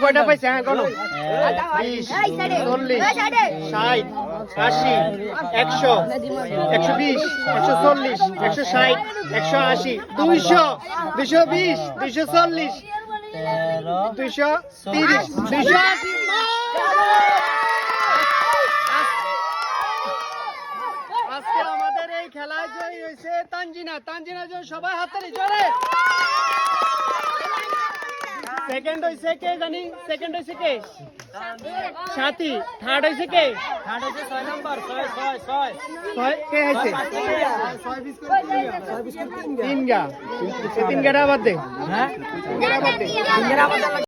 কয়টা পাইছে? 20, 40, 60, 80, 100, 120, 140, 160, 180, 200, 220, 240, 230, 280। আজকে আমাদের এই খেলায় জয়ী হয়েছে তানজিনা। তানজিনা জয়, সবাই হাততালি জোরে। সেকেন্ড হইছে কে জানি? সেকেন্ড হইছে কে? সাথী। থার্ড হইছে কে? থার্ড হইছে 6 নাম্বার। 6 কে হইছে? 3 গা। 3 গা বাদ দে। হ্যাঁ 3 গা বাদ দে।